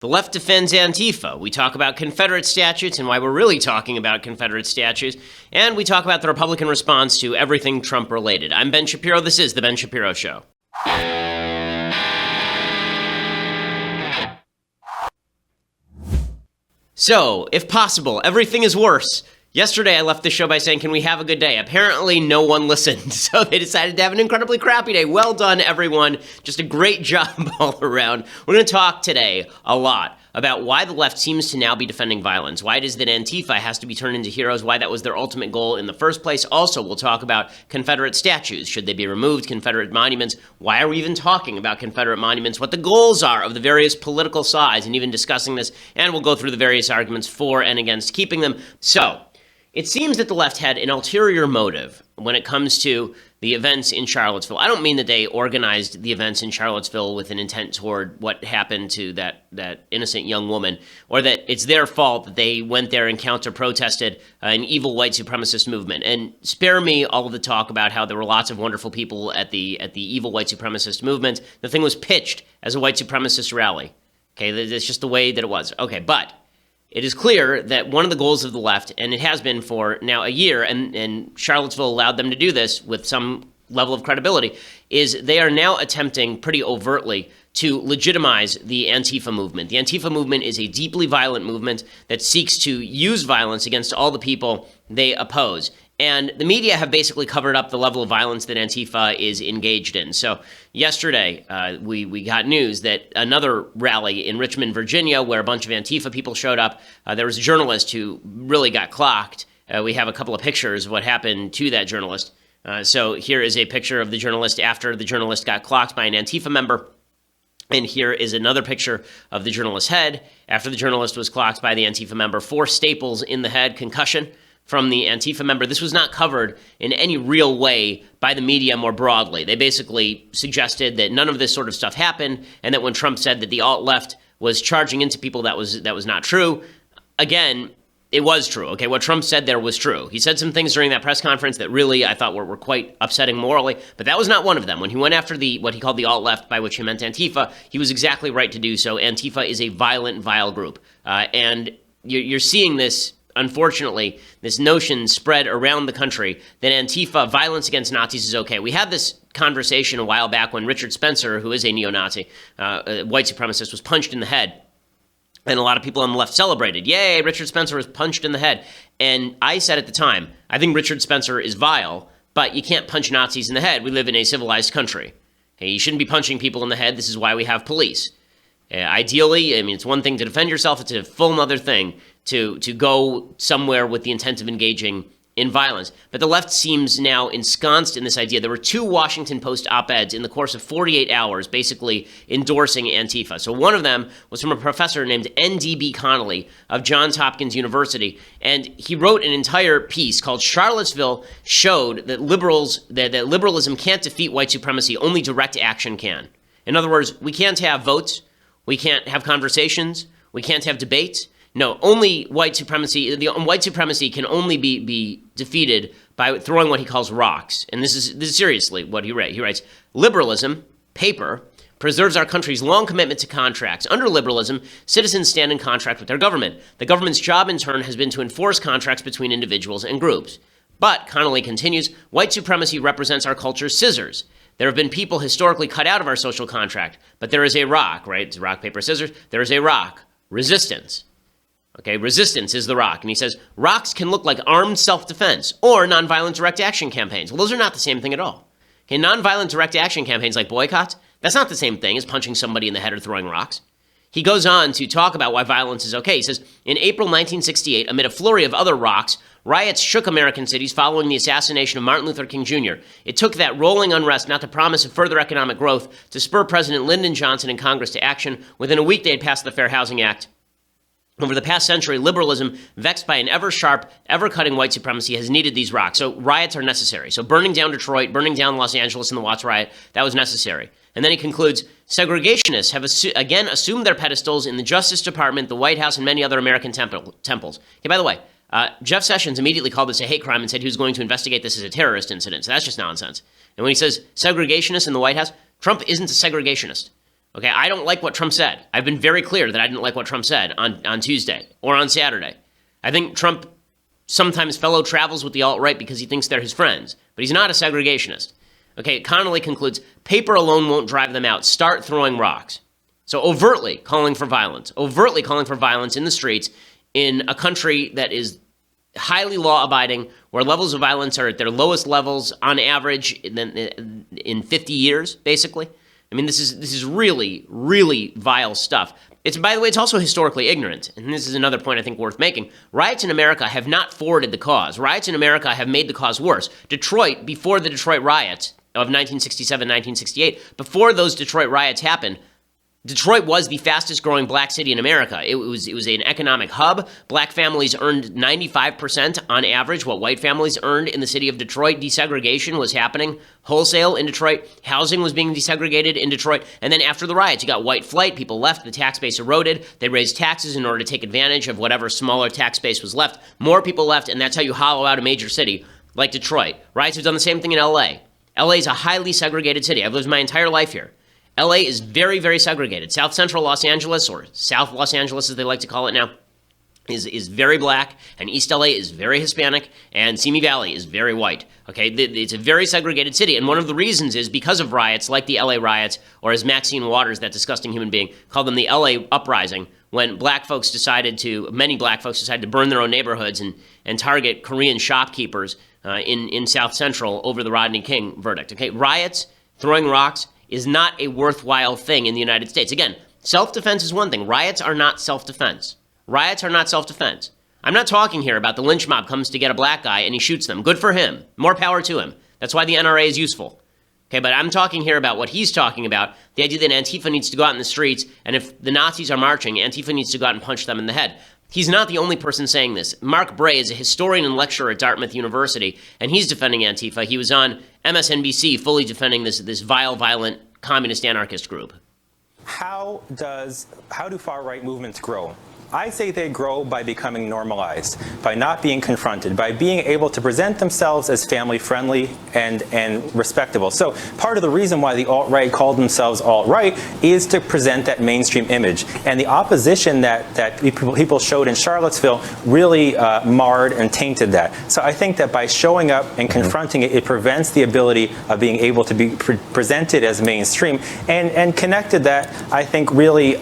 The left defends Antifa. We talk about Confederate statutes and why we're really talking about Confederate statutes. And we talk about the Republican response to everything Trump related. I'm Ben Shapiro. This is The Ben Shapiro Show. So, if possible, everything is worse. Yesterday, I left the show by saying, can we have a good day? Apparently, no one listened, so they decided to have an incredibly crappy day. Well done, everyone. Just a great job all around. We're going to talk today a lot about why the left seems to now be defending violence, why it is that Antifa has to be turned into heroes, why that was their ultimate goal in the first place. Also, we'll talk about Confederate statues. Should they be removed? Confederate monuments. Why are we even talking about Confederate monuments? What the goals are of the various political sides, and even discussing this. And we'll go through the various arguments for and against keeping them. So, it seems that the left had an ulterior motive when it comes to the events in Charlottesville. I don't mean that they organized the events in Charlottesville with an intent toward what happened to that innocent young woman, or that it's their fault that they went there and counter-protested an evil white supremacist movement. And spare me all of the talk about how there were lots of wonderful people at the evil white supremacist movement. The thing was pitched as a white supremacist rally. Okay, that's just the way that it was. Okay, but it is clear that one of the goals of the left, and it has been for now a year, and Charlottesville allowed them to do this with some level of credibility, is they are now attempting pretty overtly to legitimize the Antifa movement. The Antifa movement is a deeply violent movement that seeks to use violence against all the people they oppose. And the media have basically covered up the level of violence that Antifa is engaged in. So yesterday, we got news that another rally in Richmond, Virginia, where a bunch of Antifa people showed up, there was a journalist who really got clocked. We have a couple of pictures of what happened to that journalist. So here is a picture of the journalist after the journalist got clocked by an Antifa member. And here is another picture of the journalist's head after the journalist was clocked by the Antifa member. 4 staples in the head, concussion from the Antifa member. This was not covered in any real way by the media more broadly. They basically suggested that none of this sort of stuff happened, and that when Trump said that the alt-left was charging into people, that was not true. Again, it was true. Okay, what Trump said there was true. He said some things during that press conference that really I thought were quite upsetting morally, but that was not one of them. When he went after what he called the alt-left, by which he meant Antifa, he was exactly right to do so. Antifa is a violent, vile group. And you're seeing this, unfortunately, this notion spread around the country that Antifa, violence against Nazis, is okay. We had this conversation a while back when Richard Spencer, who is a neo-Nazi, a white supremacist, was punched in the head. And a lot of people on the left celebrated. Yay, Richard Spencer was punched in the head. And I said at the time, I think Richard Spencer is vile, but you can't punch Nazis in the head. We live in a civilized country. Okay, you shouldn't be punching people in the head. This is why we have police. Ideally, I mean, it's one thing to defend yourself. It's a full other thing to go somewhere with the intent of engaging in violence. But the left seems now ensconced in this idea. There were 2 Washington Post op-eds in the course of 48 hours basically endorsing Antifa. So one of them was from a professor named N.D.B. Connolly of Johns Hopkins University, and he wrote an entire piece called "Charlottesville Showed that Liberalism Can't Defeat White Supremacy, Only Direct Action Can." In other words, we can't have votes, we can't have conversations, we can't have debates. No, only white supremacy. White supremacy can only be defeated by throwing what he calls rocks. And this is seriously what he writes. He writes, "Liberalism, paper, preserves our country's long commitment to contracts. Under liberalism, citizens stand in contract with their government. The government's job, in turn, has been to enforce contracts between individuals and groups. But," Connolly continues, "white supremacy represents our culture's scissors. There have been people historically cut out of our social contract, but there is a rock," right? It's rock, paper, scissors. There is a rock. Resistance. Okay, resistance is the rock. And he says, "Rocks can look like armed self-defense or nonviolent direct action campaigns." Well, those are not the same thing at all. Okay, nonviolent direct action campaigns like boycotts, that's not the same thing as punching somebody in the head or throwing rocks. He goes on to talk about why violence is okay. He says, "In April 1968, amid a flurry of other rocks, riots shook American cities following the assassination of Martin Luther King Jr. It took that rolling unrest, not the promise of further economic growth, to spur President Lyndon Johnson and Congress to action. Within a week, they had passed the Fair Housing Act. Over the past century, liberalism, vexed by an ever-sharp, ever-cutting white supremacy, has needed these rocks. So riots are necessary. So burning down Detroit, burning down Los Angeles in the Watts riot, that was necessary." And then he concludes, "Segregationists have again assumed their pedestals in the Justice Department, the White House, and many other American temples." Okay, by the way, Jeff Sessions immediately called this a hate crime and said he was going to investigate this as a terrorist incident. So that's just nonsense. And when he says segregationists in the White House, Trump isn't a segregationist. Okay, I don't like what Trump said. I've been very clear that I didn't like what Trump said on Tuesday or on Saturday. I think Trump sometimes fellow travels with the alt-right because he thinks they're his friends, but he's not a segregationist. Okay, Connolly concludes, paper alone won't drive them out. Start throwing rocks. So overtly calling for violence in the streets in a country that is highly law-abiding, where levels of violence are at their lowest levels on average in 50 years, basically. I mean, this is really, really vile stuff. It's, by the way, it's also historically ignorant, and this is another point I think worth making. Riots in America have not forwarded the cause. Riots in America have made the cause worse. Detroit, before the Detroit riots of 1967, 1968, before those Detroit riots happened, Detroit was the fastest growing black city in America. It was an economic hub. Black families earned 95% on average what white families earned in the city of Detroit. Desegregation was happening wholesale in Detroit. Housing was being desegregated in Detroit. And then after the riots, you got white flight. People left. The tax base eroded. They raised taxes in order to take advantage of whatever smaller tax base was left. More people left, and that's how you hollow out a major city like Detroit. Riots have done the same thing in LA. LA is a highly segregated city. I've lived my entire life here. LA is very, very segregated. South Central Los Angeles, or South Los Angeles as they like to call it now, is very black, and East LA is very Hispanic, and Simi Valley is very white. Okay, it's a very segregated city, and one of the reasons is because of riots like the LA riots, or as Maxine Waters, that disgusting human being, called them the LA uprising, when many black folks decided to burn their own neighborhoods and target Korean shopkeepers in South Central over the Rodney King verdict. Okay, riots, throwing rocks, is not a worthwhile thing in the United States. Again, self-defense is one thing. Riots are not self-defense. Riots are not self-defense. I'm not talking here about the lynch mob comes to get a black guy and he shoots them. Good for him. More power to him. That's why the NRA is useful. Okay, but I'm talking here about what he's talking about, the idea that Antifa needs to go out in the streets, and if the Nazis are marching, Antifa needs to go out and punch them in the head. He's not the only person saying this. Mark Bray is a historian and lecturer at Dartmouth University, and he's defending Antifa. He was on MSNBC fully defending this vile, violent, communist anarchist group. How do far-right movements grow? I say they grow by becoming normalized, by not being confronted, by being able to present themselves as family-friendly and respectable. So part of the reason why the alt-right called themselves alt-right is to present that mainstream image. And the opposition that people showed in Charlottesville really marred and tainted that. So I think that by showing up and confronting it, it prevents the ability of being able to be presented as mainstream. And connected that, I think really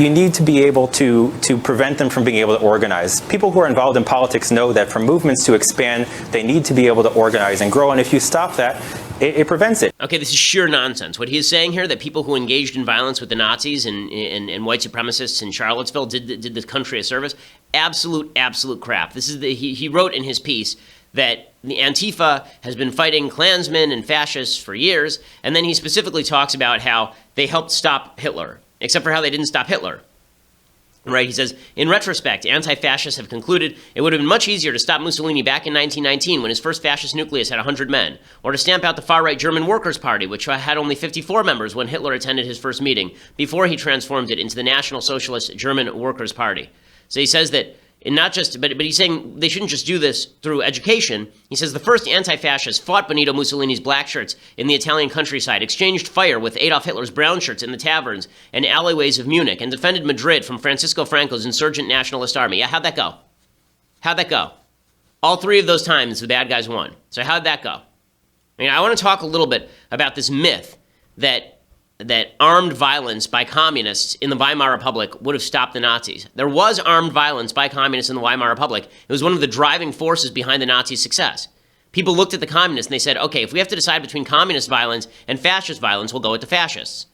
you need to be able to prevent them from being able to organize. People who are involved in politics know that for movements to expand, they need to be able to organize and grow. And if you stop that, it prevents it. Okay, this is sheer nonsense. What he is saying here, that people who engaged in violence with the Nazis and white supremacists in Charlottesville did the country a service, absolute crap. This is he wrote in his piece that the Antifa has been fighting Klansmen and fascists for years, and then he specifically talks about how they helped stop Hitler, except for how they didn't stop Hitler. Right, he says, in retrospect, anti-fascists have concluded it would have been much easier to stop Mussolini back in 1919 when his first fascist nucleus had 100 men, or to stamp out the far-right German Workers' Party, which had only 54 members when Hitler attended his first meeting, before he transformed it into the National Socialist German Workers' Party. So he says that, and not just, but he's saying they shouldn't just do this through education. He says the first anti-fascists fought Benito Mussolini's black shirts in the Italian countryside, exchanged fire with Adolf Hitler's brown shirts in the taverns and alleyways of Munich, and defended Madrid from Francisco Franco's insurgent nationalist army. Yeah, how'd that go? How'd that go? All three of those times the bad guys won. So how'd that go? I mean, I want to talk a little bit about this myth that armed violence by communists in the Weimar Republic would have stopped the Nazis. There was armed violence by communists in the Weimar Republic. It was one of the driving forces behind the Nazis' success. People looked at the communists and they said, okay, if we have to decide between communist violence and fascist violence, we'll go with the fascists.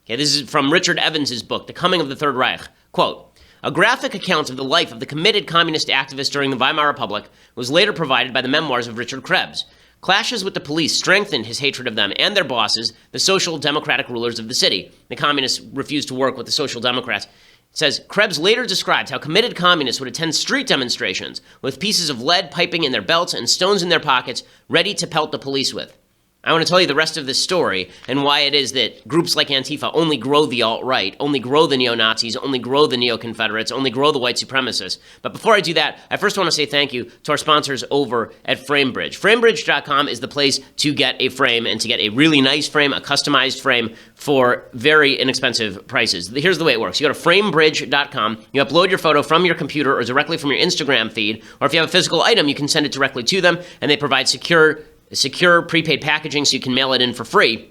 Okay, this is from Richard Evans's book, The Coming of the Third Reich. Quote, a graphic account of the life of the committed communist activists during the Weimar Republic was later provided by the memoirs of Richard Krebs. Clashes with the police strengthened his hatred of them and their bosses, the social democratic rulers of the city. The communists refused to work with the social democrats. It says, Krebs later described how committed communists would attend street demonstrations with pieces of lead piping in their belts and stones in their pockets, ready to pelt the police with. I want to tell you the rest of this story and why it is that groups like Antifa only grow the alt-right, only grow the neo-Nazis, only grow the neo-Confederates, only grow the white supremacists. But before I do that, I first want to say thank you to our sponsors over at FrameBridge. FrameBridge.com is the place to get a frame and to get a really nice frame, a customized frame for very inexpensive prices. Here's the way it works. You go to FrameBridge.com, you upload your photo from your computer or directly from your Instagram feed, or if you have a physical item, you can send it directly to them, and they provide secure prepaid packaging so you can mail it in for free.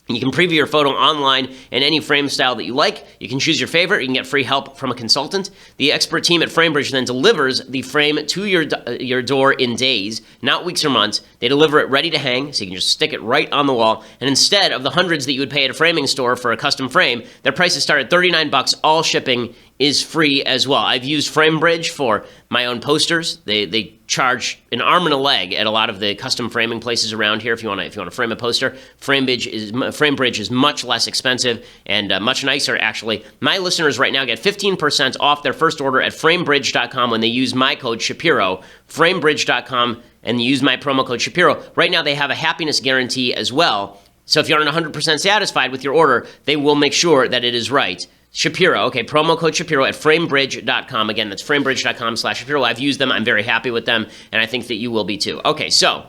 You can preview your photo online in any frame style that you like. You can choose your favorite. You can get free help from a consultant. The expert team at FrameBridge then delivers the frame to your door in days, not weeks or months. They deliver it ready to hang, so you can just stick it right on the wall. And instead of the hundreds that you would pay at a framing store for a custom frame, their prices start at $39. All shipping is free as well. I've used FrameBridge for my own posters. They charge an arm and a leg at a lot of the custom framing places around here. If you want to frame a poster, FrameBridge is much less expensive and much nicer, actually. My listeners right now get 15% off their first order at FrameBridge.com when they use my code Shapiro. FrameBridge.com and use my promo code Shapiro. Right now they have a happiness guarantee as well. So if you aren't 100% satisfied with your order, they will make sure that it is right. Shapiro, okay, promo code Shapiro at framebridge.com. Again, that's framebridge.com/Shapiro. I've used them. I'm very happy with them, and I think that you will be too. Okay, so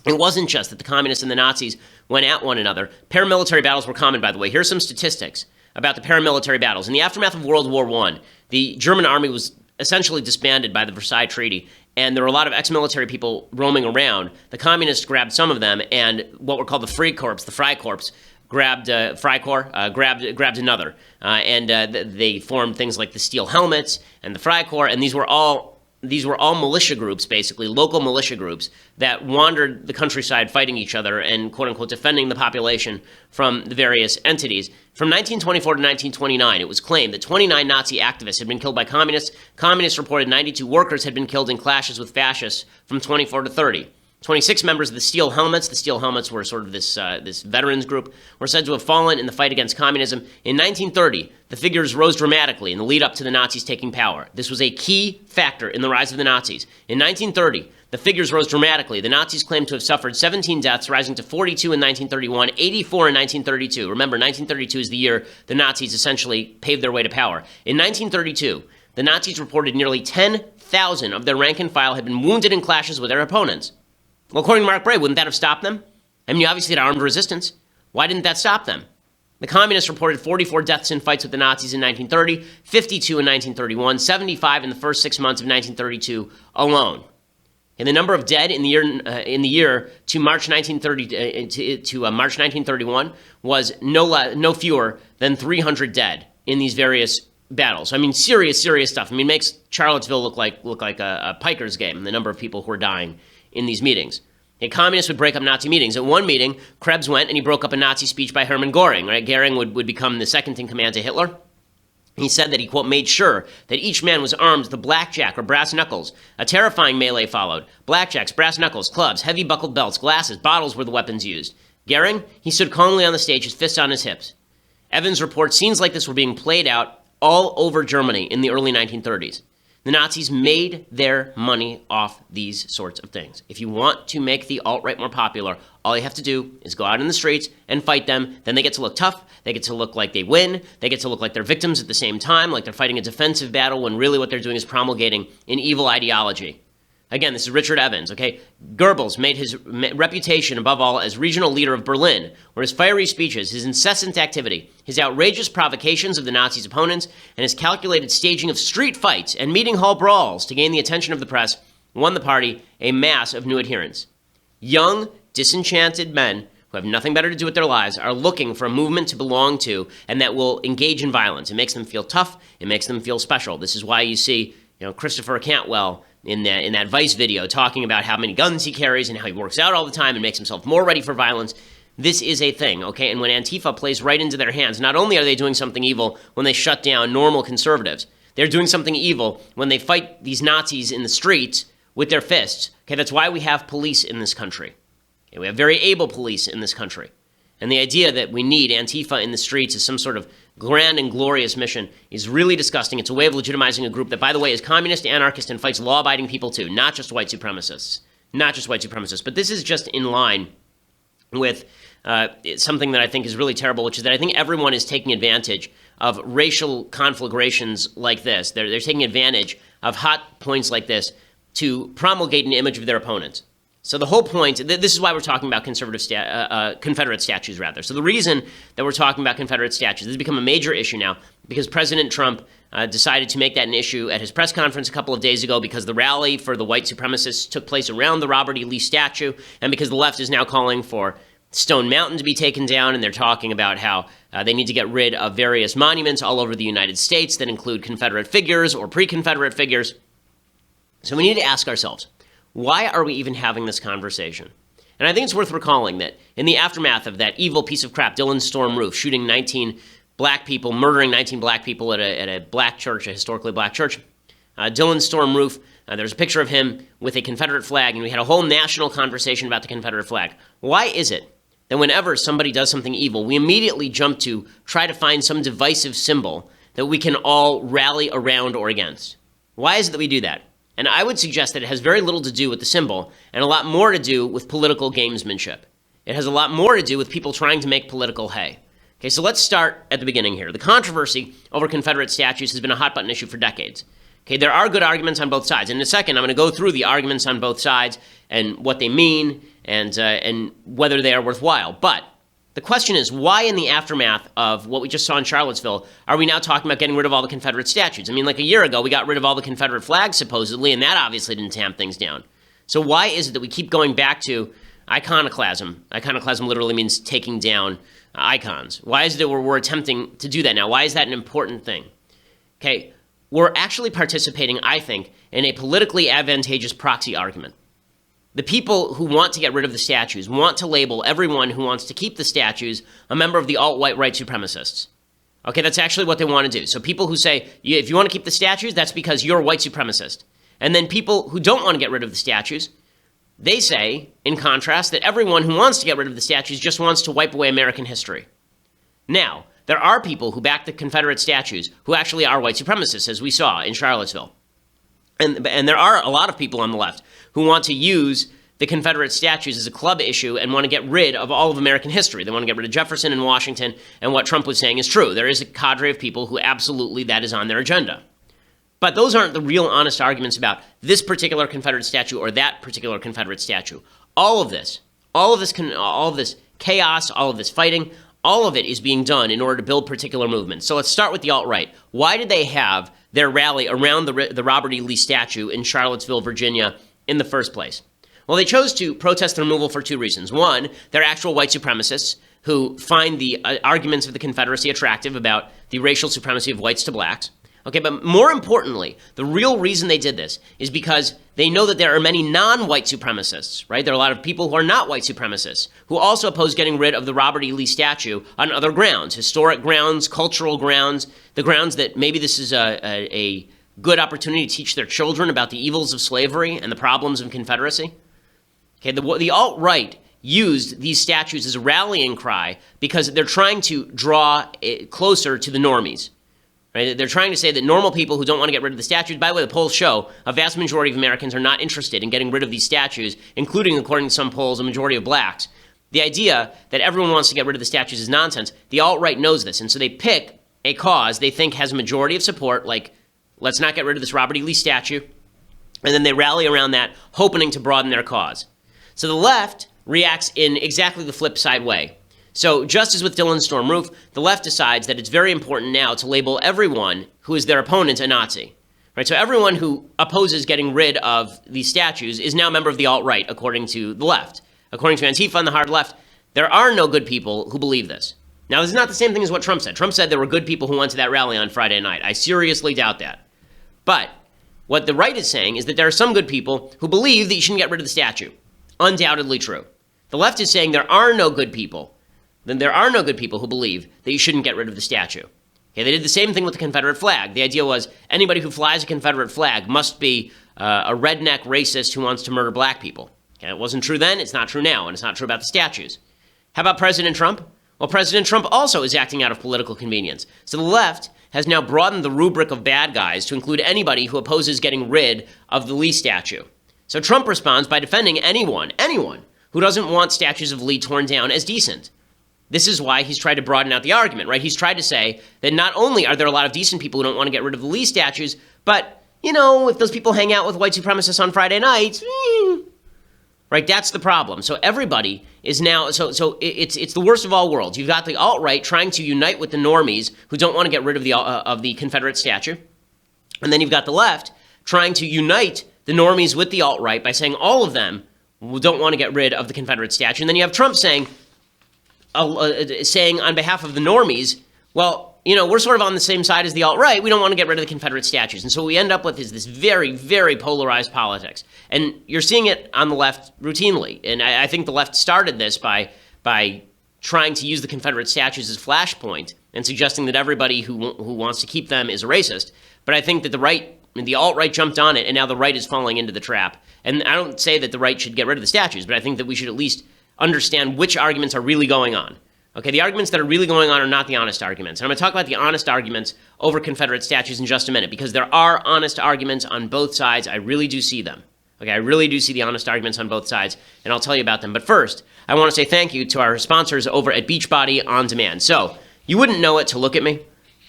it wasn't just that the communists and the Nazis went at one another. Paramilitary battles were common, by the way. Here's some statistics about the paramilitary battles. In the aftermath of World War I, the German army was essentially disbanded by the Versailles Treaty, and there were a lot of ex-military people roaming around. The communists grabbed some of them, and what were called the Freikorps, grabbed grabbed another, and they formed things like the Steel Helmets and the Freikorps, and these were all militia groups, basically local militia groups that wandered the countryside fighting each other and quote unquote defending the population from the various entities. From 1924 to 1929, it was claimed that 29 Nazi activists had been killed by communists. Communists reported 92 workers had been killed in clashes with fascists from 24 to 30. 26 members of the Steel Helmets were sort of this veterans group, were said to have fallen in the fight against communism. In 1930, the figures rose dramatically in the lead up to the Nazis taking power. This was a key factor in the rise of the Nazis. In 1930, the figures rose dramatically. The Nazis claimed to have suffered 17 deaths, rising to 42 in 1931, 84 in 1932. Remember, 1932 is the year the Nazis essentially paved their way to power. In 1932, the Nazis reported nearly 10,000 of their rank and file had been wounded in clashes with their opponents. Well, according to Mark Bray, wouldn't that have stopped them? I mean, you obviously had armed resistance. Why didn't that stop them? The communists reported 44 deaths in fights with the Nazis in 1930, 52 in 1931, 75 in the first 6 months of 1932 alone. And the number of dead in the year to March 1930 to March 1931 was no fewer than 300 dead in these various battles. I mean, serious stuff. I mean, it makes Charlottesville look like a piker's game. The number of people who are dying in these meetings. A communist would break up Nazi meetings. At one meeting, Krebs went and he broke up a Nazi speech by Hermann Göring. Right? Göring would become the second in command to Hitler. He said that he, quote, made sure that each man was armed with a blackjack or brass knuckles. A terrifying melee followed. Blackjacks, brass knuckles, clubs, heavy buckled belts, glasses, bottles were the weapons used. Göring, he stood calmly on the stage, his fists on his hips. Evans reports scenes like this were being played out all over Germany in the early 1930s. The Nazis made their money off these sorts of things. If you want to make the alt-right more popular, all you have to do is go out in the streets and fight them. Then they get to look tough. They get to look like they win. They get to look like they're victims at the same time, like they're fighting a defensive battle when really what they're doing is promulgating an evil ideology. Again, this is Richard Evans, okay? Goebbels made his reputation, above all, as regional leader of Berlin, where his fiery speeches, his incessant activity, his outrageous provocations of the Nazis' opponents, and his calculated staging of street fights and meeting hall brawls to gain the attention of the press won the party a mass of new adherents. Young, disenchanted men who have nothing better to do with their lives are looking for a movement to belong to and that will engage in violence. It makes them feel tough. It makes them feel special. This is why you see, Christopher Cantwell in that Vice video talking about how many guns he carries and how he works out all the time and makes himself more ready for violence. This is a thing, okay? And when Antifa plays right into their hands, not only are they doing something evil when they shut down normal conservatives, they're doing something evil when they fight these Nazis in the streets with their fists. Okay, that's why we have police in this country. Okay, we have very able police in this country. And the idea that we need Antifa in the streets as some sort of grand and glorious mission is really disgusting. It's a way of legitimizing a group that, by the way, is communist, anarchist, and fights law-abiding people too, not just white supremacists. Not just white supremacists. But this is just in line with something that I think is really terrible, which is that I think everyone is taking advantage of racial conflagrations like this. They're taking advantage of hot points like this to promulgate an image of their opponents. So the whole point, this is why we're talking about Confederate statues, rather. So the reason that we're talking about Confederate statues, this has become a major issue now because President Trump decided to make that an issue at his press conference a couple of days ago because the rally for the white supremacists took place around the Robert E. Lee statue, and because the left is now calling for Stone Mountain to be taken down, and they're talking about how they need to get rid of various monuments all over the United States that include Confederate figures or pre-Confederate figures. So we need to ask ourselves, why are we even having this conversation? And I think it's worth recalling that in the aftermath of that evil piece of crap, Dylan Storm Roof, shooting 19 black people, murdering 19 black people at a black church, a historically black church, Dylan Storm Roof, there's a picture of him with a Confederate flag, and we had a whole national conversation about the Confederate flag. Why is it that whenever somebody does something evil, we immediately jump to try to find some divisive symbol that we can all rally around or against? Why is it that we do that? And I would suggest that it has very little to do with the symbol and a lot more to do with political gamesmanship. It has a lot more to do with people trying to make political hay. Okay, so let's start at the beginning here. The controversy over Confederate statues has been a hot-button issue for decades. Okay, there are good arguments on both sides. And in a second, I'm going to go through the arguments on both sides and what they mean and whether they are worthwhile. But the question is, why in the aftermath of what we just saw in Charlottesville are we now talking about getting rid of all the Confederate statues? I mean, like a year ago, we got rid of all the Confederate flags, supposedly, and that obviously didn't tamp things down. So why is it that we keep going back to iconoclasm? Iconoclasm literally means taking down icons. Why is it that we're attempting to do that now? Why is that an important thing? Okay, we're actually participating, I think, in a politically advantageous proxy argument. The people who want to get rid of the statues want to label everyone who wants to keep the statues a member of the alt-white right supremacists. Okay, that's actually what they want to do. So people who say, if you want to keep the statues, that's because you're a white supremacist. And then people who don't want to get rid of the statues, they say, in contrast, that everyone who wants to get rid of the statues just wants to wipe away American history. Now, there are people who back the Confederate statues who actually are white supremacists, as we saw in Charlottesville. And there are a lot of people on the left who want to use the Confederate statues as a club issue and want to get rid of all of American history. They want to get rid of Jefferson and Washington, and what Trump was saying is true. There is a cadre of people who absolutely that is on their agenda. But those aren't the real honest arguments about this particular Confederate statue or that particular Confederate statue. All of this chaos, all of this fighting, all of it is being done in order to build particular movements. So let's start with the alt-right. Why did they have their rally around the Robert E. Lee statue in Charlottesville, Virginia, in the first place? Well, they chose to protest the removal for two reasons. One, they're actual white supremacists who find the arguments of the Confederacy attractive about the racial supremacy of whites to blacks. Okay, but more importantly, the real reason they did this is because they know that there are many non-white supremacists, right? There are a lot of people who are not white supremacists who also oppose getting rid of the Robert E. Lee statue on other grounds, historic grounds, cultural grounds, the grounds that maybe this is a good opportunity to teach their children about the evils of slavery and the problems of Confederacy. Okay, the alt-right used these statues as a rallying cry because they're trying to draw it closer to the normies. Right? They're trying to say that normal people who don't want to get rid of the statues, by the way, the polls show a vast majority of Americans are not interested in getting rid of these statues, including, according to some polls, a majority of blacks. The idea that everyone wants to get rid of the statues is nonsense. The alt-right knows this, and so they pick a cause they think has a majority of support, like, let's not get rid of this Robert E. Lee statue, and then they rally around that, hoping to broaden their cause. So the left reacts in exactly the flip side way. So just as with Dylan Storm Roof, the left decides that it's very important now to label everyone who is their opponent a Nazi. Right? So everyone who opposes getting rid of these statues is now a member of the alt-right, according to the left. According to Antifa and the hard left, there are no good people who believe this. Now, this is not the same thing as what Trump said. Trump said there were good people who went to that rally on Friday night. I seriously doubt that. But what the right is saying is that there are some good people who believe that you shouldn't get rid of the statue. Undoubtedly true. The left is saying there are no good people. Then there are no good people who believe that you shouldn't get rid of the statue. Okay, they did the same thing with the Confederate flag. The idea was anybody who flies a Confederate flag must be a redneck racist who wants to murder black people. Okay, it wasn't true then, it's not true now, and it's not true about the statues. How about President Trump? Well, President Trump also is acting out of political convenience. So the left has now broadened the rubric of bad guys to include anybody who opposes getting rid of the Lee statue. So Trump responds by defending anyone who doesn't want statues of Lee torn down as decent. This is why he's tried to broaden out the argument, right? He's tried to say that not only are there a lot of decent people who don't want to get rid of the Lee statues, but, you know, if those people hang out with white supremacists on Friday nights, right? That's the problem. So everybody is now, so it's the worst of all worlds. You've got the alt-right trying to unite with the normies who don't want to get rid of the Confederate statue. And then you've got the left trying to unite the normies with the alt-right by saying all of them don't want to get rid of the Confederate statue. And then you have Trump saying on behalf of the normies, well, you know, we're sort of on the same side as the alt-right. We don't want to get rid of the Confederate statues. And so what we end up with is this very, very polarized politics. And you're seeing it on the left routinely. And I think the left started this by trying to use the Confederate statues as flashpoint and suggesting that everybody who wants to keep them is a racist. But I think that the alt-right jumped on it, and now the right is falling into the trap. And I don't say that the right should get rid of the statues, but I think that we should at least understand which arguments are really going on. Okay, the arguments that are really going on are not the honest arguments. And I'm going to talk about the honest arguments over Confederate statues in just a minute, because there are honest arguments on both sides. I really do see them. Okay, I really do see the honest arguments on both sides, and I'll tell you about them. But first, I want to say thank you to our sponsors over at Beachbody On Demand. So, you wouldn't know it to look at me,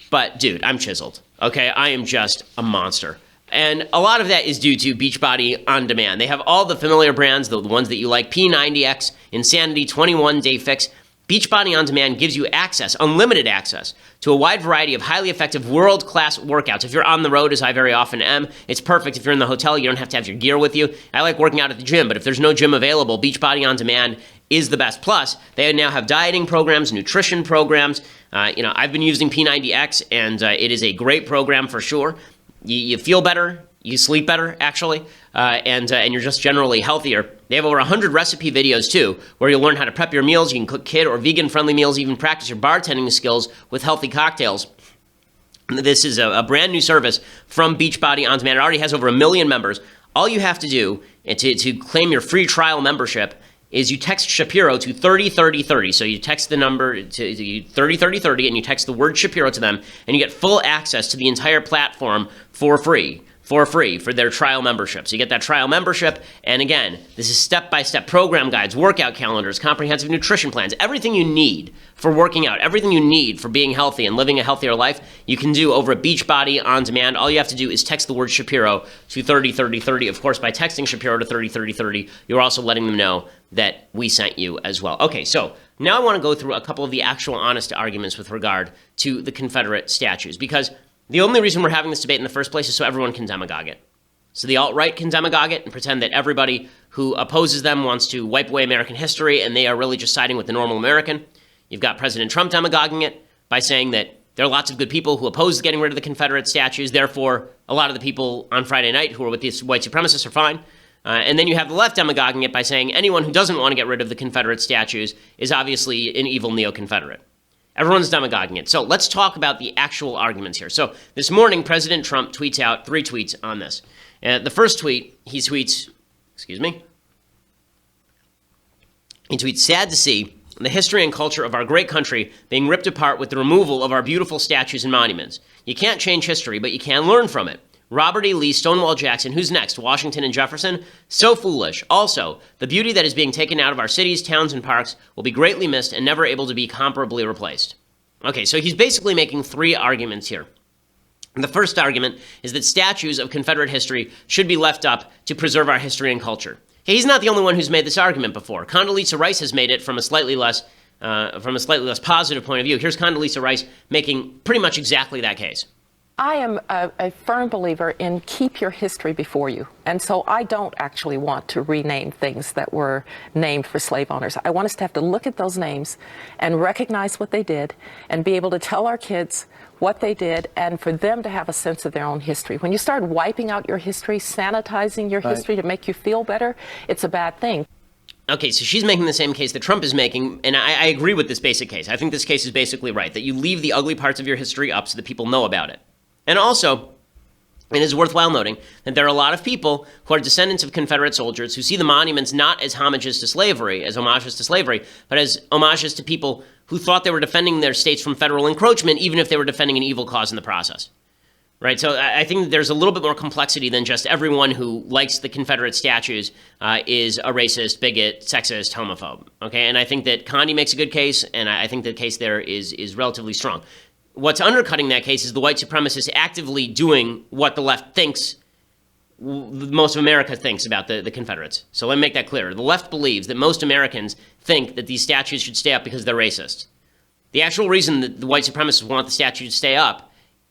but dude, I'm chiseled. Okay, I am just a monster. And a lot of that is due to Beachbody On Demand. They have all the familiar brands, the ones that you like, P90X, Insanity, 21 Day Fix. Beachbody On Demand gives you access, unlimited access, to a wide variety of highly effective world-class workouts. If you're on the road, as I very often am, it's perfect. If you're in the hotel, you don't have to have your gear with you. I like working out at the gym, but if there's no gym available, Beachbody On Demand is the best. Plus, they now have dieting programs, nutrition programs. I've been using P90X, and it is a great program for sure. You feel better, you sleep better, actually, and you're just generally healthier. They have over 100 recipe videos, too, where you'll learn how to prep your meals. You can cook kid or vegan-friendly meals, even practice your bartending skills with healthy cocktails. This is a brand new service from Beachbody On Demand. It already has over 1 million members. All you have to do to claim your free trial membership is you text Shapiro to 303030. So you text the number to 303030 and you text the word Shapiro to them, and you get full access to the entire platform for free for their trial membership. So you get that trial membership, and again, this is step-by-step program guides, workout calendars, comprehensive nutrition plans, everything you need for working out, everything you need for being healthy and living a healthier life, you can do over at Beachbody On Demand. All you have to do is text the word Shapiro to 303030. Of course, by texting Shapiro to 303030, you're also letting them know that we sent you as well. Okay, so now I want to go through a couple of the actual honest arguments with regard to the Confederate statues, because the only reason we're having this debate in the first place is so everyone can demagogue it. So the alt-right can demagogue it and pretend that everybody who opposes them wants to wipe away American history and they are really just siding with the normal American. You've got President Trump demagoguing it by saying that there are lots of good people who oppose getting rid of the Confederate statues, therefore a lot of the people on Friday night who are with these white supremacists are fine. And then you have the left demagoguing it by saying anyone who doesn't want to get rid of the Confederate statues is obviously an evil neo-Confederate. Everyone's demagoguing it. So let's talk about the actual arguments here. So this morning, President Trump tweets out 3 tweets on this. The first tweet, he tweets, sad to see the history and culture of our great country being ripped apart with the removal of our beautiful statues and monuments. You can't change history, but you can learn from it. Robert E. Lee, Stonewall Jackson, who's next? Washington and Jefferson? So foolish. Also, the beauty that is being taken out of our cities, towns, and parks will be greatly missed and never able to be comparably replaced. Okay, so he's basically making 3 arguments here. The first argument is that statues of Confederate history should be left up to preserve our history and culture. Okay, he's not the only one who's made this argument before. Condoleezza Rice has made it from a slightly less positive point of view. Here's Condoleezza Rice making pretty much exactly that case. I am a firm believer in keep your history before you. And so I don't actually want to rename things that were named for slave owners. I want us to have to look at those names and recognize what they did and be able to tell our kids what they did and for them to have a sense of their own history. When you start wiping out your history, sanitizing your history to make you feel better, it's a bad thing. Okay, so she's making the same case that Trump is making, and I agree with this basic case. I think this case is basically right, that you leave the ugly parts of your history up so that people know about it. And also, it is worthwhile noting that there are a lot of people who are descendants of Confederate soldiers who see the monuments not as homages to slavery, but as homages to people who thought they were defending their states from federal encroachment, even if they were defending an evil cause in the process. Right, so I think there's a little bit more complexity than just everyone who likes the Confederate statues is a racist, bigot, sexist, homophobe. Okay, and I think that Condi makes a good case, and I think the case there is relatively strong. What's undercutting that case is the white supremacists actively doing what the left thinks, most of America thinks about the Confederates. So let me make that clear. The left believes that most Americans think that these statues should stay up because they're racist. The actual reason that the white supremacists want the statue to stay up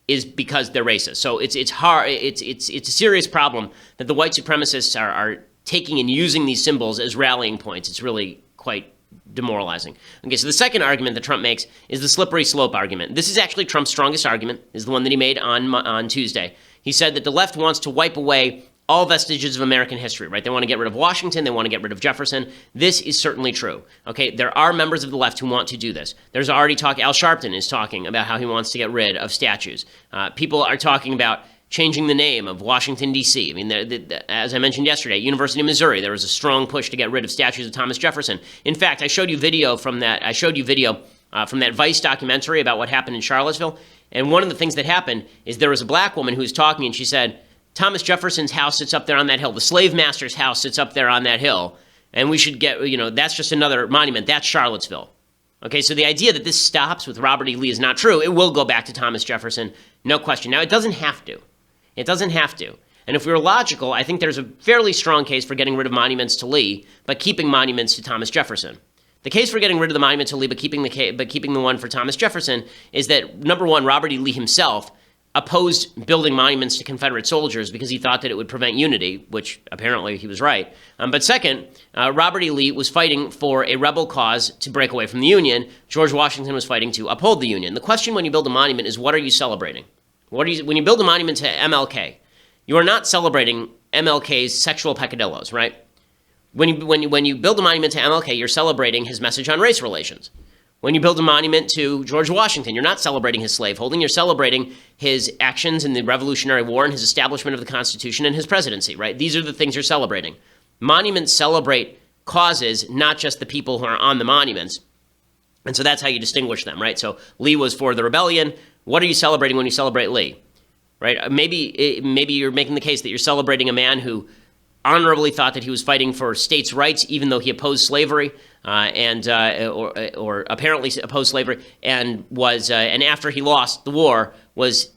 is because they're racist. So it's hard. It's a serious problem that the white supremacists are taking and using these symbols as rallying points. It's really quite demoralizing. Okay, so the second argument that Trump makes is the slippery slope argument. This is actually Trump's strongest argument, is the one that he made on Tuesday. He said that the left wants to wipe away all vestiges of American history, right? They want to get rid of Washington. They want to get rid of Jefferson. This is certainly true. Okay, there are members of the left who want to do this. There's already talk. Al Sharpton is talking about how he wants to get rid of statues. People are talking about changing the name of Washington, D.C. I mean, as I mentioned yesterday, at University of Missouri, there was a strong push to get rid of statues of Thomas Jefferson. In fact, I showed you video from that. From that Vice documentary about what happened in Charlottesville. And one of the things that happened is there was a black woman who was talking, and she said, Thomas Jefferson's house sits up there on that hill. The slave master's house sits up there on that hill. And we should get, that's just another monument. That's Charlottesville. Okay, so the idea that this stops with Robert E. Lee is not true. It will go back to Thomas Jefferson, no question. Now, it doesn't have to. It doesn't have to. And if we were logical, I think there's a fairly strong case for getting rid of monuments to Lee, but keeping monuments to Thomas Jefferson. The case for getting rid of the monument to Lee, but keeping the one for Thomas Jefferson is that, number one, Robert E. Lee himself opposed building monuments to Confederate soldiers because he thought that it would prevent unity, which apparently he was right. But second, Robert E. Lee was fighting for a rebel cause to break away from the Union. George Washington was fighting to uphold the Union. The question when you build a monument is, what are you celebrating? When you build a monument to MLK, you are not celebrating MLK's sexual peccadillos, right? When you build a monument to MLK, you're celebrating his message on race relations. When you build a monument to George Washington, you're not celebrating his slaveholding. You're celebrating his actions in the Revolutionary War and his establishment of the Constitution and his presidency, right? These are the things you're celebrating. Monuments celebrate causes, not just the people who are on the monuments. And so that's how you distinguish them, right? So Lee was for the rebellion. What are you celebrating when you celebrate Lee, right? Maybe you're making the case that you're celebrating a man who honorably thought that he was fighting for states' rights, even though he opposed slavery, or apparently opposed slavery, and after he lost the war, was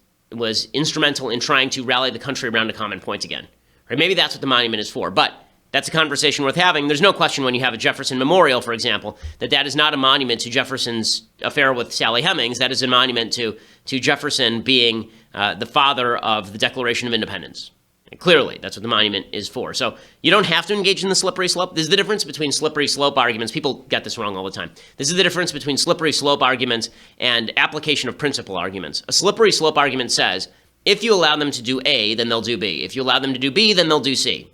instrumental in trying to rally the country around a common point again. Right? Maybe that's what the monument is for, but that's a conversation worth having. There's no question when you have a Jefferson Memorial, for example, that is not a monument to Jefferson's affair with Sally Hemings. That is a monument to Jefferson being the father of the Declaration of Independence. And clearly, that's what the monument is for. So you don't have to engage in the slippery slope. This is the difference between slippery slope arguments. People get this wrong all the time. This is the difference between slippery slope arguments and application of principle arguments. A slippery slope argument says, if you allow them to do A, then they'll do B. If you allow them to do B, then they'll do C.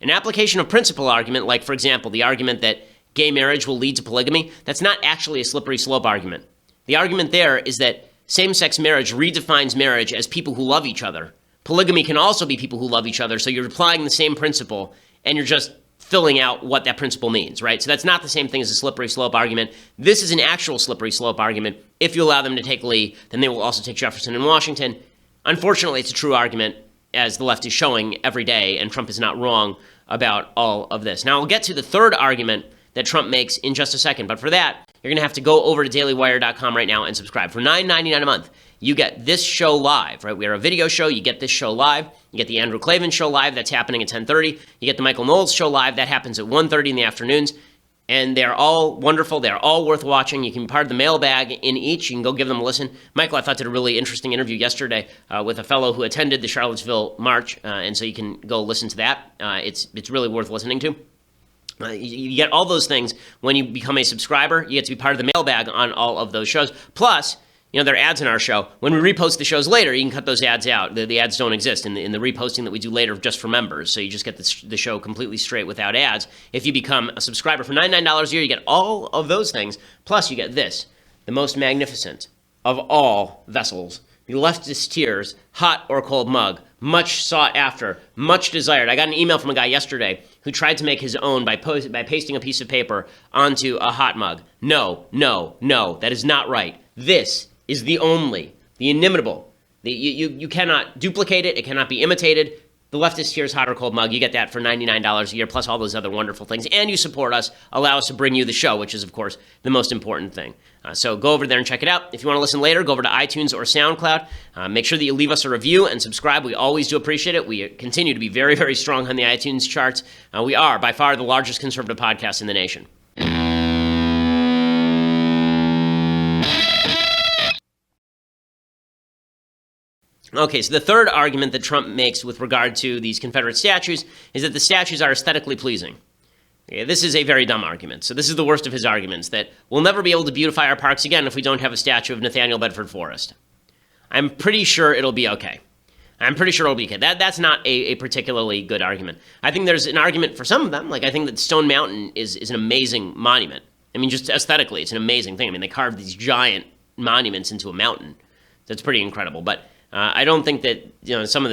An application of principle argument, like, for example, the argument that gay marriage will lead to polygamy, that's not actually a slippery slope argument. The argument there is that same-sex marriage redefines marriage as people who love each other. Polygamy can also be people who love each other, so you're applying the same principle, and you're just filling out what that principle means, right? So that's not the same thing as a slippery slope argument. This is an actual slippery slope argument. If you allow them to take Lee, then they will also take Jefferson and Washington. Unfortunately, it's a true argument, as the left is showing every day, and Trump is not wrong about all of this. Now, we'll get to the third argument that Trump makes in just a second, but for that, you're going to have to go over to dailywire.com right now and subscribe. For $9.99 a month, you get this show live, right? We are a video show. You get this show live. You get the Andrew Klavan show live. That's happening at 10:30. You get the Michael Knowles show live. That happens at 1:30 in the afternoons. And they're all wonderful. They're all worth watching. You can be part of the mailbag in each. You can go give them a listen. Michael, I thought, did a really interesting interview yesterday with a fellow who attended the Charlottesville March. And so you can go listen to that. It's really worth listening to. You get all those things when you become a subscriber. You get to be part of the mailbag on all of those shows. Plus, there are ads in our show. When we repost the shows later, you can cut those ads out. The ads don't exist in the reposting that we do later just for members. So you just get the show completely straight without ads. If you become a subscriber for $99 a year, you get all of those things. Plus, you get this, the most magnificent of all vessels, the Leftist Tears hot or cold mug. Much sought after, much desired. I got an email from a guy yesterday who tried to make his own by pasting a piece of paper onto a hot mug. No, that is not right. This is the inimitable, You cannot duplicate it. It cannot be imitated. The Leftist Tears Hot or Cold mug, you get that for $99 a year, plus all those other wonderful things. And you support us, allow us to bring you the show, which is, of course, the most important thing. So go over there and check it out. If you want to listen later, go over to iTunes or SoundCloud. Make sure that you leave us a review and subscribe. We always do appreciate it. We continue to be very, very strong on the iTunes charts. We are, by far, the largest conservative podcast in the nation. Okay, so the third argument that Trump makes with regard to these Confederate statues is that the statues are aesthetically pleasing. Okay, this is a very dumb argument. So this is the worst of his arguments, that we'll never be able to beautify our parks again if we don't have a statue of Nathaniel Bedford Forrest. I'm pretty sure it'll be okay. That's not a particularly good argument. I think there's an argument for some of them. Like, I think that Stone Mountain is an amazing monument. I mean, just aesthetically, it's an amazing thing. I mean, they carved these giant monuments into a mountain. That's pretty incredible. But I don't think that, you know, some of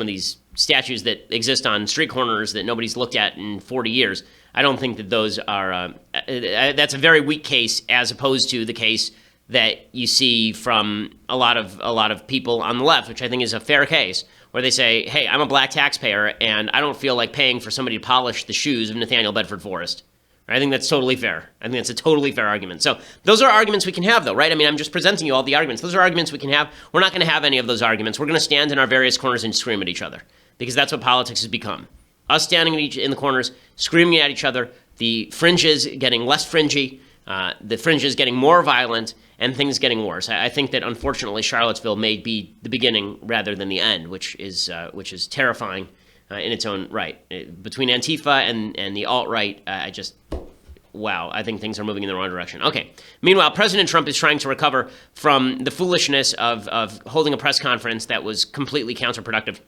these statues that exist on street corners that nobody's looked at in 40 years, I don't think that those are, that's a very weak case as opposed to the case that you see from a lot of people on the left, which I think is a fair case, where they say, hey, I'm a black taxpayer and I don't feel like paying for somebody to polish the shoes of Nathaniel Bedford Forrest. I think that's totally fair. I think that's a totally fair argument. So those are arguments we can have, though, right? I mean, I'm just presenting you all the arguments. Those are arguments we can have. We're not going to have any of those arguments. We're going to stand in our various corners and scream at each other, because that's what politics has become. Us standing in the corners, screaming at each other, the fringes getting less fringy, the fringes getting more violent, and things getting worse. I think that, unfortunately, Charlottesville may be the beginning rather than the end, which is terrifying in its own right. Between Antifa and the alt-right, wow, I think things are moving in the wrong direction. Okay. Meanwhile, President Trump is trying to recover from the foolishness of holding a press conference that was completely counterproductive.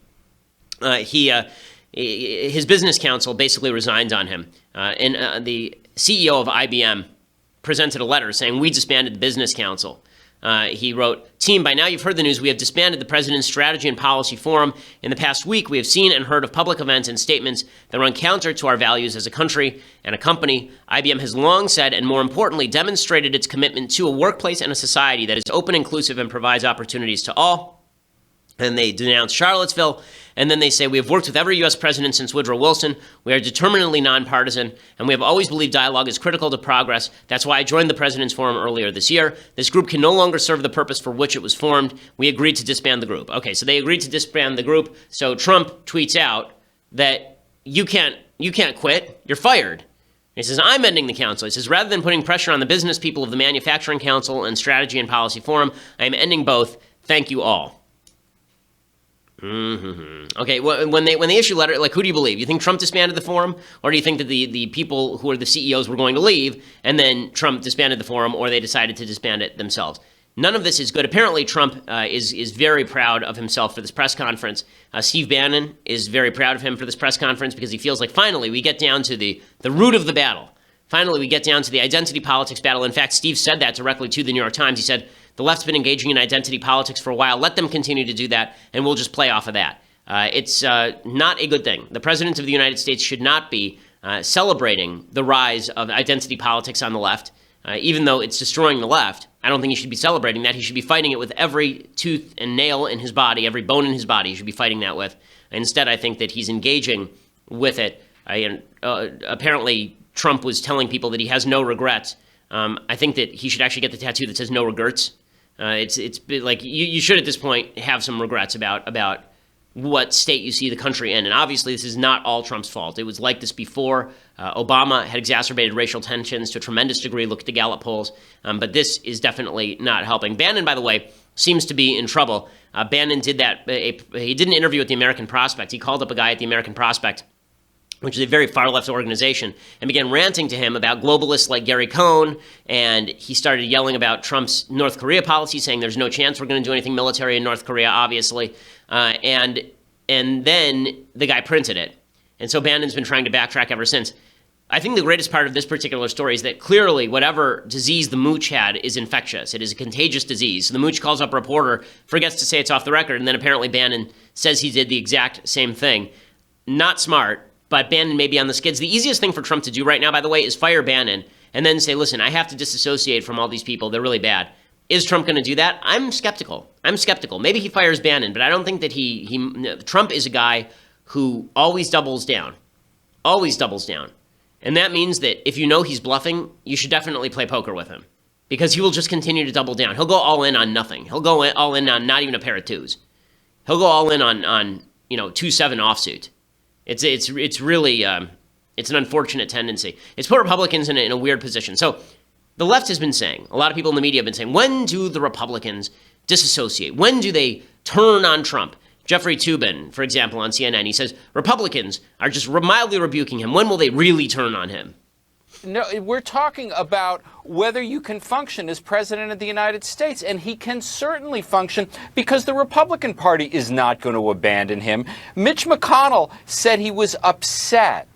His business counsel basically resigned on him. And the CEO of IBM presented a letter saying, we disbanded the business council. He wrote, "Team, by now you've heard the news. We have disbanded the President's Strategy and Policy Forum. In the past week, we have seen and heard of public events and statements that run counter to our values as a country and a company. IBM has long said, and more importantly, demonstrated its commitment to a workplace and a society that is open, inclusive, and provides opportunities to all." And they denounce Charlottesville. And then they say, "We have worked with every U.S. president since Woodrow Wilson. We are determinedly nonpartisan, and we have always believed dialogue is critical to progress. That's why I joined the President's Forum earlier this year. This group can no longer serve the purpose for which it was formed. We agreed to disband the group." Okay, so they agreed to disband the group. So Trump tweets out that you can't quit. You're fired. He says, "I'm ending the council." He says, "Rather than putting pressure on the business people of the Manufacturing Council and Strategy and Policy Forum, I am ending both. Thank you all." Okay, well, when they issue a letter, like, who do you believe? You think Trump disbanded the forum, or do you think that the people who are the CEOs were going to leave, and then Trump disbanded the forum, or they decided to disband it themselves? None of this is good. Apparently, Trump is very proud of himself for this press conference. Steve Bannon is very proud of him for this press conference because he feels like finally we get down to the root of the battle. Finally, we get down to the identity politics battle. In fact, Steve said that directly to the New York Times. He said, "The left's been engaging in identity politics for a while. Let them continue to do that, and we'll just play off of that." It's not a good thing. The President of the United States should not be celebrating the rise of identity politics on the left, even though it's destroying the left. I don't think he should be celebrating that. He should be fighting it with every tooth and nail in his body, every bone in his body. He should be fighting that with. Instead, I think that he's engaging with it. Apparently, Trump was telling people that he has no regrets. I think that he should actually get the tattoo that says "no regrets." It's like you should at this point have some regrets about what state you see the country in. And obviously this is not all Trump's fault. It was like this before. Obama had exacerbated racial tensions to a tremendous degree. Look at the Gallup polls. But this is definitely not helping. Bannon, by the way, seems to be in trouble. Bannon did that. He did an interview with the American Prospect. He called up a guy at the American Prospect, which is a very far-left organization, and began ranting to him about globalists like Gary Cohn, and he started yelling about Trump's North Korea policy, saying there's no chance we're going to do anything military in North Korea, obviously, and then the guy printed it. And so Bannon's been trying to backtrack ever since. I think the greatest part of this particular story is that clearly whatever disease the mooch had is infectious. It is a contagious disease. So the mooch calls up a reporter, forgets to say it's off the record, and then apparently Bannon says he did the exact same thing. Not smart. But Bannon may be on the skids. The easiest thing for Trump to do right now, by the way, is fire Bannon and then say, listen, I have to disassociate from all these people. They're really bad. Is Trump going to do that? I'm skeptical. Maybe he fires Bannon, but I don't think that Trump is a guy who always doubles down. And that means that if you know he's bluffing, you should definitely play poker with him, because he will just continue to double down. He'll go all in on nothing. He'll go all in on not even a pair of twos. He'll go all in on 2-7 offsuit. It's really it's an unfortunate tendency. It's put Republicans in a weird position. So the left has been saying, a lot of people in the media have been saying, when do the Republicans disassociate? When do they turn on Trump? Jeffrey Toobin, for example, on CNN, he says Republicans are just mildly rebuking him. When will they really turn on him? No, we're talking about whether you can function as president of the United States, and he can certainly function because the Republican Party is not going to abandon him. Mitch McConnell said he was upset.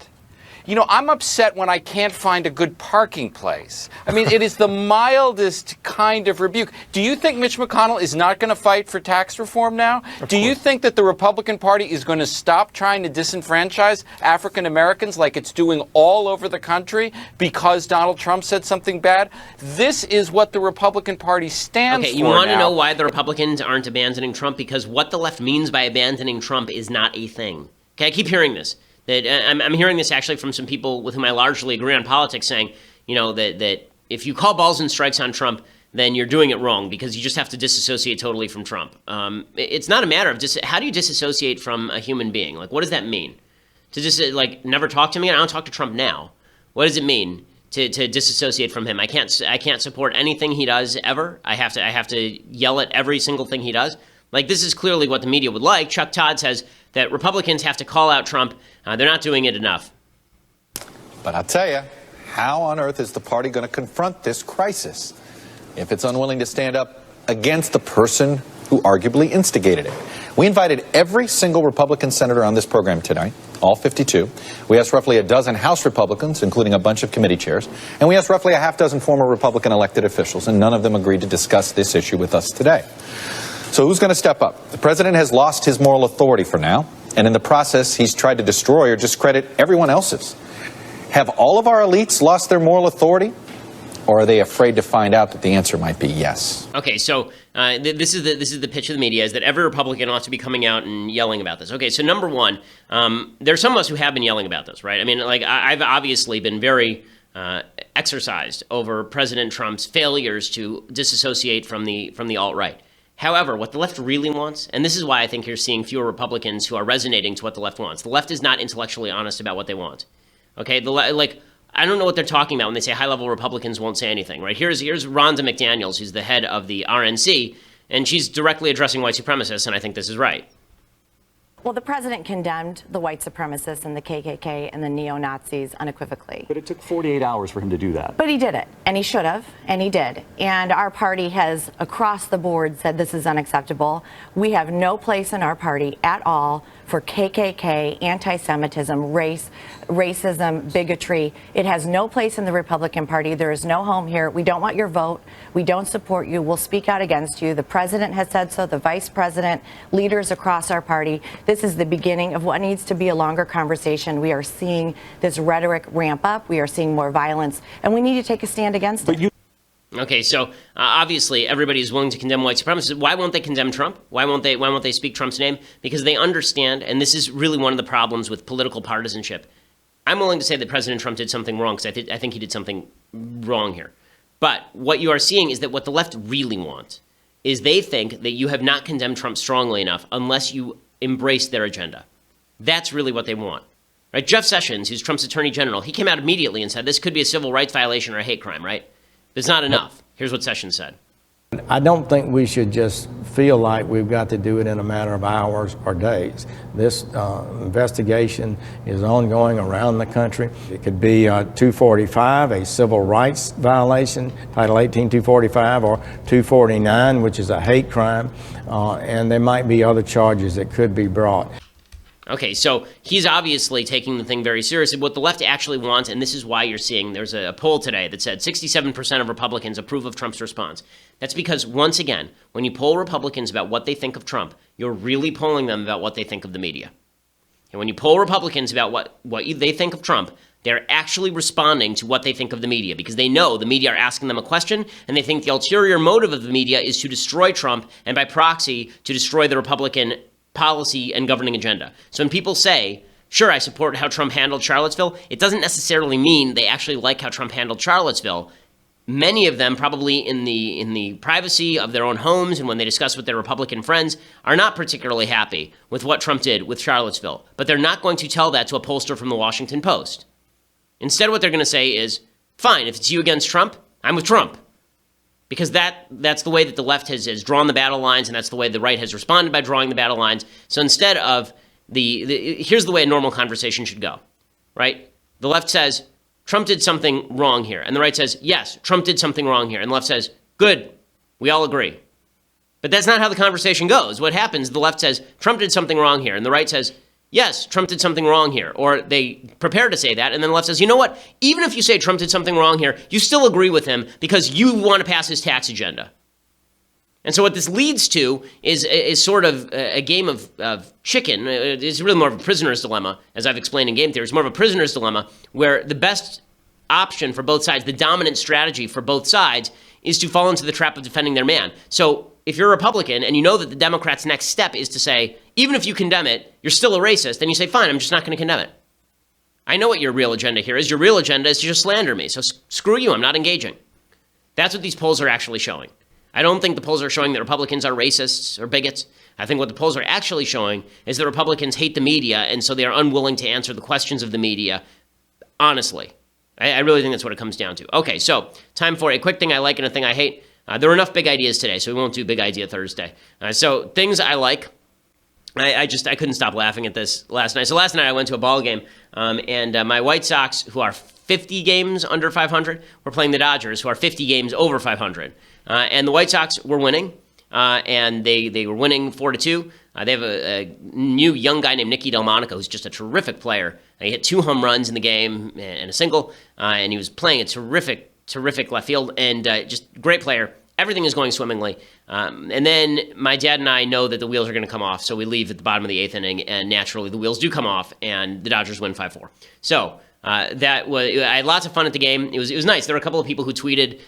You know, I'm upset when I can't find a good parking place. I mean, it is the mildest kind of rebuke. Do you think Mitch McConnell is not going to fight for tax reform now? Do you think that the Republican Party is going to stop trying to disenfranchise African Americans like it's doing all over the country because Donald Trump said something bad? This is what the Republican Party stands for. Okay, you want to know why the Republicans aren't abandoning Trump? Because what the left means by abandoning Trump is not a thing. Okay, I keep hearing this. That I'm hearing this actually from some people with whom I largely agree on politics, saying, that if you call balls and strikes on Trump, then you're doing it wrong because you just have to disassociate totally from Trump. It's not a matter of how do you disassociate from a human being? Like, what does that mean? To just never talk to me? I don't talk to Trump now. What does it mean to disassociate from him? I can't support anything he does ever. I have to yell at every single thing he does. Like, this is clearly what the media would like. Chuck Todd says that Republicans have to call out Trump. They're not doing it enough. But I'll tell you, how on earth is the party going to confront this crisis if it's unwilling to stand up against the person who arguably instigated it? We invited every single Republican senator on this program tonight, all 52. We asked roughly a dozen House Republicans, including a bunch of committee chairs, and we asked roughly a half dozen former Republican elected officials, and none of them agreed to discuss this issue with us today. So who's going to step up? The president has lost his moral authority for now, and in the process, he's tried to destroy or discredit everyone else's. Have all of our elites lost their moral authority, or are they afraid to find out that the answer might be yes? Okay, so this is the pitch of the media, is that every Republican ought to be coming out and yelling about this. Okay, so number one, there's some of us who have been yelling about this, right? I mean, I've obviously been very exercised over President Trump's failures to disassociate from the alt-right. However, what the left really wants, and this is why I think you're seeing fewer Republicans who are resonating to what the left wants. The left is not intellectually honest about what they want. Okay, I don't know what they're talking about when they say high-level Republicans won't say anything, right? Here's Rhonda McDaniels, who's the head of the RNC, and she's directly addressing white supremacists, and I think this is right. Well, the president condemned the white supremacists and the KKK and the neo-Nazis unequivocally. But it took 48 hours for him to do that. But he did it, and he should have, and he did. And our party has, across the board, said this is unacceptable. We have no place in our party at all for KKK, anti-Semitism, racism, bigotry. It has no place in the Republican Party. There is no home here. We don't want your vote. We don't support you. We'll speak out against you. The president has said so, the vice president, leaders across our party. This is the beginning of what needs to be a longer conversation. We are seeing this rhetoric ramp up. We are seeing more violence, and we need to take a stand against it. Okay, so obviously everybody is willing to condemn white supremacists. Why won't they condemn Trump? Why won't they speak Trump's name? Because they understand, and this is really one of the problems with political partisanship. I'm willing to say that President Trump did something wrong, because I think he did something wrong here. But what you are seeing is that what the left really wants is they think that you have not condemned Trump strongly enough unless you embrace their agenda. That's really what they want. Right? Jeff Sessions, who's Trump's attorney general, he came out immediately and said this could be a civil rights violation or a hate crime, right? It's not enough. Here's what Sessions said. I don't think we should just feel like we've got to do it in a matter of hours or days. This investigation is ongoing around the country. It could be 245, a civil rights violation, Title 18, 245, or 249, which is a hate crime, and there might be other charges that could be brought. Okay, so he's obviously taking the thing very seriously. What the left actually wants, and this is why you're seeing, there's a poll today that said 67% of Republicans approve of Trump's response. That's because, once again, when you poll Republicans about what they think of Trump, you're really polling them about what they think of the media. And when you poll Republicans about what they think of Trump, They're actually responding to what they think of the media because they know the media are asking them a question and they think the ulterior motive of the media is to destroy Trump and by proxy to destroy the Republican policy and governing agenda. So when people say, sure, I support how Trump handled Charlottesville, it doesn't necessarily mean they actually like how Trump handled Charlottesville. Many of them, probably in the privacy of their own homes and when they discuss with their Republican friends, are not particularly happy with what Trump did with Charlottesville. But they're not going to tell that to a pollster from the Washington Post. Instead, what they're going to say is, fine, if it's you against Trump, I'm with Trump. Because that's the way that the left has drawn the battle lines, and that's the way the right has responded by drawing the battle lines. So instead of here's the way a normal conversation should go, right? The left says, Trump did something wrong here. And the right says, yes, Trump did something wrong here. And the left says, good, we all agree. But that's not how the conversation goes. What happens, the left says, Trump did something wrong here. And the right says, yes, Trump did something wrong here. Or they prepare to say that. And then the left says, you know what? Even if you say Trump did something wrong here, you still agree with him because you want to pass his tax agenda. And so what this leads to is sort of a game of chicken. It's really more of a prisoner's dilemma, as I've explained in game theory. It's more of a prisoner's dilemma where the best option for both sides, the dominant strategy for both sides, is to fall into the trap of defending their man. So if you're a Republican and you know that the Democrats' next step is to say, even if you condemn it, you're still a racist, then you say, fine, I'm just not going to condemn it. I know what your real agenda here is. Your real agenda is to just slander me. So screw you, I'm not engaging. That's what these polls are actually showing. I don't think the polls are showing that Republicans are racists or bigots. I think what the polls are actually showing is that Republicans hate the media, and so they are unwilling to answer the questions of the media honestly. I really think that's what it comes down to. Okay, so time for a quick thing I like and a thing I hate. There were enough big ideas today, so we won't do Big Idea Thursday. So things I like. I couldn't stop laughing at this last night. So last night I went to a ball game, and my White Sox, who are 50 games under 500, were playing the Dodgers, who are 50 games over 500. And the White Sox were winning, and they were winning 4-2. They have a new young guy named Nicky Delmonico, who's just a terrific player. He hit 2 home runs in the game and a single, and he was playing a terrific left field, and just great player. Everything is going swimmingly. And then my dad and I know that the wheels are going to come off, so we leave at the bottom of the 8th inning, and naturally the wheels do come off, and the Dodgers win 5-4. So I had lots of fun at the game. It was nice. There were a couple of people who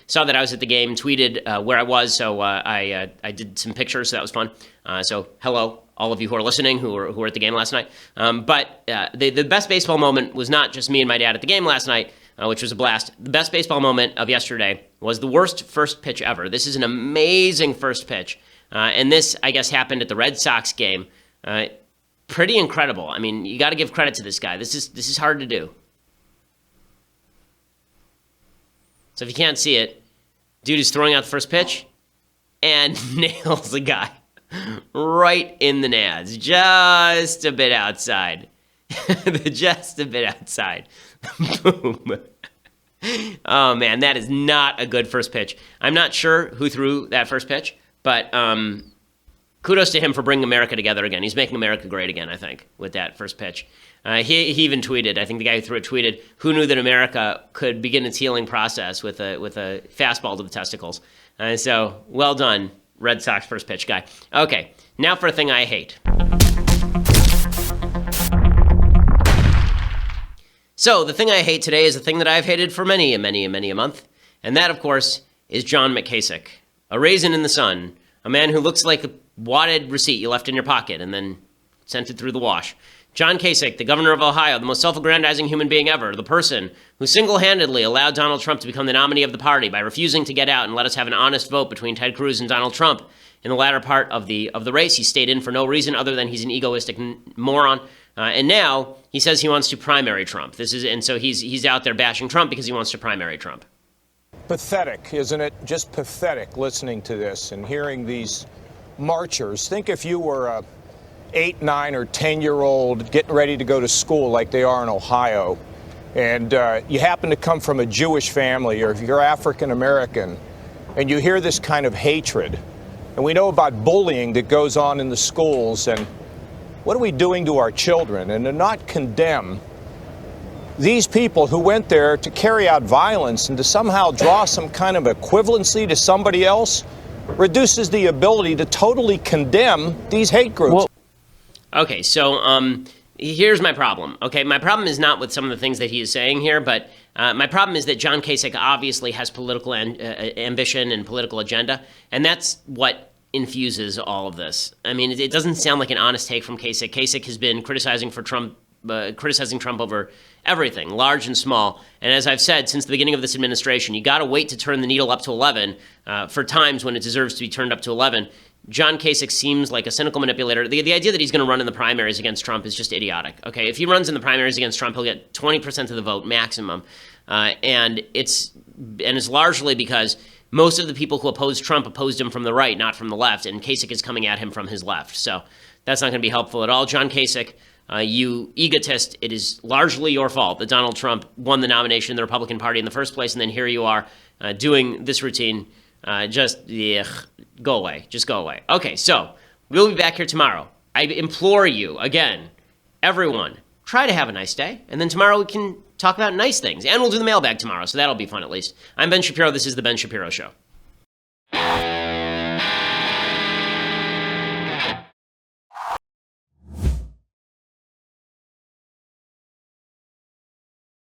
saw that I was at the game, tweeted where I was, so I did some pictures, so that was fun. So hello, all of you who are listening who were at the game last night. But the best baseball moment was not just me and my dad at the game last night, which was a blast. The best baseball moment of yesterday was the worst first pitch ever. This is an amazing first pitch. And this, I guess, happened at the Red Sox game. Pretty incredible. I mean, you got to give credit to this guy. This is hard to do. So if you can't see it, dude is throwing out the first pitch and nails the guy right in the nads, just a bit outside. Just a bit outside. Boom. Oh, man, that is not a good first pitch. I'm not sure who threw that first pitch, but kudos to him for bringing America together again. He's making America great again, I think, with that first pitch. He even tweeted, I think the guy who threw it tweeted, who knew that America could begin its healing process with a fastball to the testicles. So, well done, Red Sox first pitch guy. Okay, now for a thing I hate. So, the thing I hate today is a thing that I've hated for many a month, and that, of course, is John McKasick, a raisin in the sun, a man who looks like a wadded receipt you left in your pocket and then sent it through the wash. John Kasich, the governor of Ohio, the most self-aggrandizing human being ever, the person who single-handedly allowed Donald Trump to become the nominee of the party by refusing to get out and let us have an honest vote between Ted Cruz and Donald Trump in the latter part of the race. He stayed in for no reason other than he's an egoistic moron. And now he says he wants to primary Trump. And so he's out there bashing Trump because he wants to primary Trump. Pathetic, isn't it? Just pathetic listening to this and hearing these marchers. Think if you were a 8, 9, or 10-year-old getting ready to go to school like they are in Ohio, and you happen to come from a Jewish family, or if you're African American, and you hear this kind of hatred, and we know about bullying that goes on in the schools, and what are we doing to our children? And to not condemn these people who went there to carry out violence and to somehow draw some kind of equivalency to somebody else reduces the ability to totally condemn these hate groups. Okay, so Here's my problem, okay? My problem is not with some of the things that he is saying here, but my problem is that John Kasich obviously has political ambition and political agenda, and that's what infuses all of this. I mean, it doesn't sound like an honest take from Kasich. Kasich has been criticizing Trump over everything, large and small. And as I've said since the beginning of this administration, you got to wait to turn the needle up to 11 for times when it deserves to be turned up to 11. John Kasich seems like a cynical manipulator. The idea that he's going to run in the primaries against Trump is just idiotic. Okay, if he runs in the primaries against Trump, he'll get 20% of the vote maximum, and it's largely because most of the people who opposed Trump opposed him from the right, not from the left, and Kasich is coming at him from his left. So that's not going to be helpful at all. John Kasich, you egotist, it is largely your fault that Donald Trump won the nomination in the Republican Party in the first place, and then here you are doing this routine. Go away. Just go away. Okay, so we'll be back here tomorrow. I implore you, again, everyone, try to have a nice day, and then tomorrow we can talk about nice things, and we'll do the mailbag tomorrow, so that'll be fun at least. I'm Ben Shapiro. This is The Ben Shapiro Show.